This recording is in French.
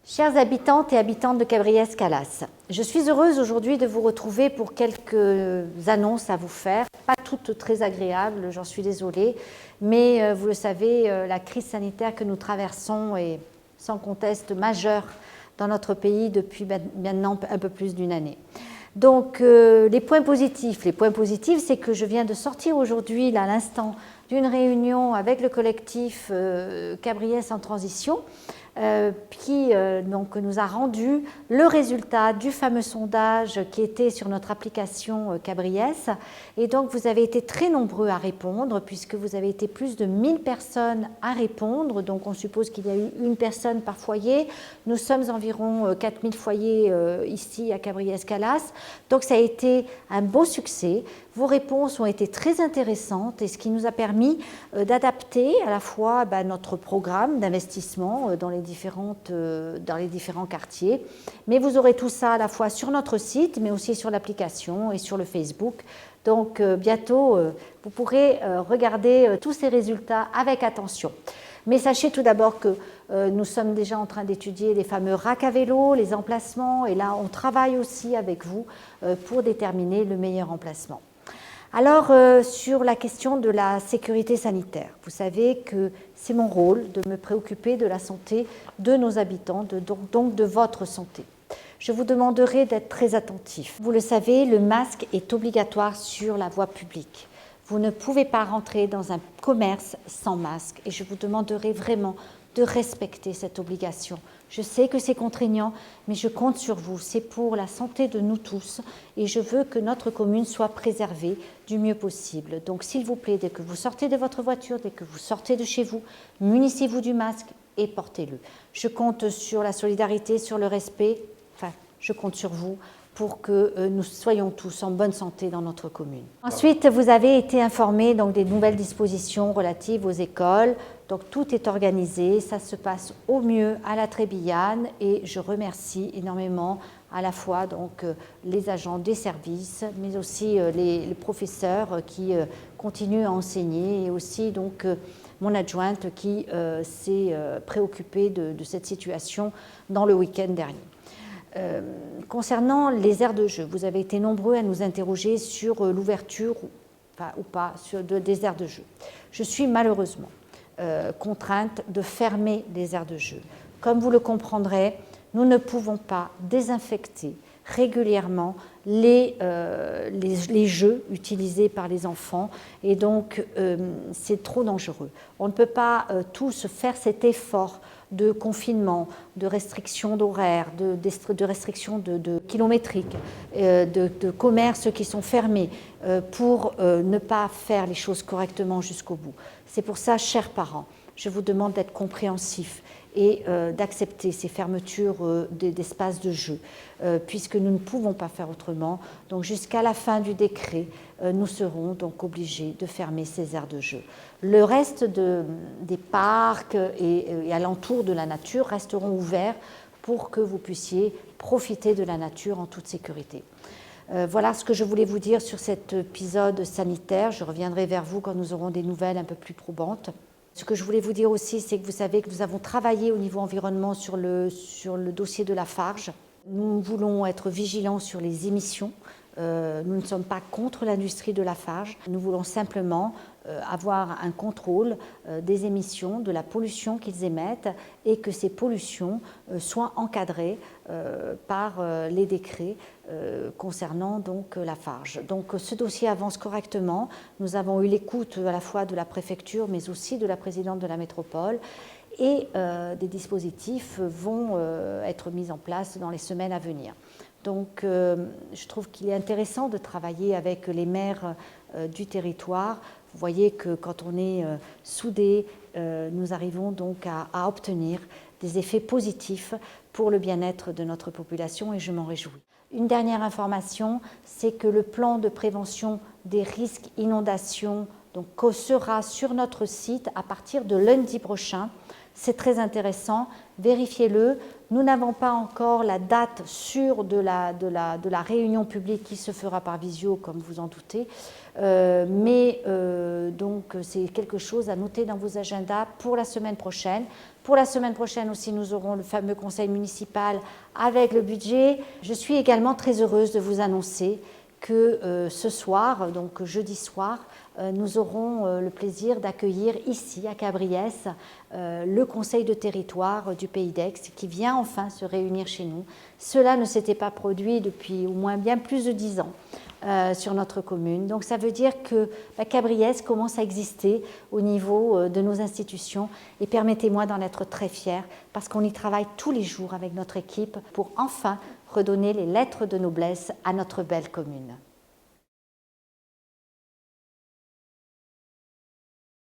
Chers habitantes et habitants de Cabriès-Calas, je suis heureuse aujourd'hui de vous retrouver pour quelques annonces à vous faire, pas toutes très agréables, j'en suis désolée, mais vous le savez, la crise sanitaire que nous traversons est sans conteste majeure dans notre pays depuis maintenant un peu plus d'une année. Donc les points positifs, c'est que je viens de sortir aujourd'hui, là, à l'instant, d'une réunion avec le collectif Cabriès en transition, qui donc, nous a rendu le résultat du fameux sondage qui était sur notre application Cabriès. Et donc, vous avez été très nombreux à répondre, puisque vous avez été plus de 1000 personnes à répondre. Donc, on suppose qu'il y a eu une personne par foyer. Nous sommes environ 4000 foyers ici à Cabriès-Calas. Donc, ça a été un beau succès. Vos réponses ont été très intéressantes et ce qui nous a permis d'adapter à la fois notre programme d'investissement dans les différents quartiers. Mais vous aurez tout ça à la fois sur notre site, mais aussi sur l'application et sur le Facebook. Donc bientôt, vous pourrez regarder tous ces résultats avec attention. Mais sachez tout d'abord que nous sommes déjà en train d'étudier les fameux racks à vélo, les emplacements, et là on travaille aussi avec vous pour déterminer le meilleur emplacement. Alors, sur la question de la sécurité sanitaire, vous savez que c'est mon rôle de me préoccuper de la santé de nos habitants, donc de votre santé. Je vous demanderai d'être très attentifs. Vous le savez, le masque est obligatoire sur la voie publique. Vous ne pouvez pas rentrer dans un commerce sans masque et je vous demanderai vraiment de respecter cette obligation. Je sais que c'est contraignant, mais je compte sur vous. C'est pour la santé de nous tous et je veux que notre commune soit préservée du mieux possible. Donc, s'il vous plaît, dès que vous sortez de votre voiture, dès que vous sortez de chez vous, munissez-vous du masque et portez-le. Je compte sur la solidarité, sur le respect. Enfin, je compte sur vous pour que nous soyons tous en bonne santé dans notre commune. Ensuite, vous avez été informés donc, des nouvelles dispositions relatives aux écoles. Donc tout est organisé, ça se passe au mieux à la Trébillane et je remercie énormément à la fois donc, les agents des services, mais aussi les professeurs qui continuent à enseigner et aussi donc, mon adjointe qui s'est préoccupée de cette situation dans le week-end dernier. Concernant les aires de jeu, vous avez été nombreux à nous interroger sur l'ouverture ou pas des aires de jeu. Je suis malheureusement contrainte de fermer les aires de jeu. Comme vous le comprendrez, nous ne pouvons pas désinfecter régulièrement les jeux utilisés par les enfants et donc c'est trop dangereux. On ne peut pas tous faire cet effort de confinement, de restrictions d'horaires, de restrictions de kilométriques, de commerces qui sont fermés pour ne pas faire les choses correctement jusqu'au bout. C'est pour ça, chers parents, je vous demande d'être compréhensifs et d'accepter ces fermetures d'espaces de jeu, puisque nous ne pouvons pas faire autrement. Donc jusqu'à la fin du décret, nous serons donc obligés de fermer ces aires de jeu. Le reste des parcs et alentours de la nature resteront ouverts pour que vous puissiez profiter de la nature en toute sécurité. Voilà ce que je voulais vous dire sur cet épisode sanitaire. Je reviendrai vers vous quand nous aurons des nouvelles un peu plus probantes. Ce que je voulais vous dire aussi, c'est que vous savez que nous avons travaillé au niveau environnement sur le dossier de la Farge. Nous voulons être vigilants sur les émissions. Nous ne sommes pas contre l'industrie de la Farge. Nous voulons simplement avoir un contrôle des émissions, de la pollution qu'ils émettent et que ces pollutions soient encadrées par les décrets concernant donc la Farge. Donc ce dossier avance correctement. Nous avons eu l'écoute à la fois de la préfecture mais aussi de la présidente de la métropole et des dispositifs vont être mis en place dans les semaines à venir. Donc je trouve qu'il est intéressant de travailler avec les maires du territoire. Vous voyez que quand on est soudés, nous arrivons donc à obtenir des effets positifs pour le bien-être de notre population et je m'en réjouis. Une dernière information, c'est que le plan de prévention des risques inondations donc, sera sur notre site à partir de lundi prochain. C'est très intéressant, vérifiez-le. Nous n'avons pas encore la date sûre de la réunion publique qui se fera par visio, comme vous en doutez. Donc c'est quelque chose à noter dans vos agendas pour la semaine prochaine. Pour la semaine prochaine aussi, nous aurons le fameux conseil municipal avec le budget. Je suis également très heureuse de vous annoncer que ce soir, donc jeudi soir, nous aurons le plaisir d'accueillir ici à Cabriès le conseil de territoire du Pays d'Aix qui vient enfin se réunir chez nous. Cela ne s'était pas produit depuis au moins bien plus de 10 ans. Sur notre commune. Donc ça veut dire que Cabriès commence à exister au niveau de nos institutions et permettez-moi d'en être très fière parce qu'on y travaille tous les jours avec notre équipe pour enfin redonner les lettres de noblesse à notre belle commune.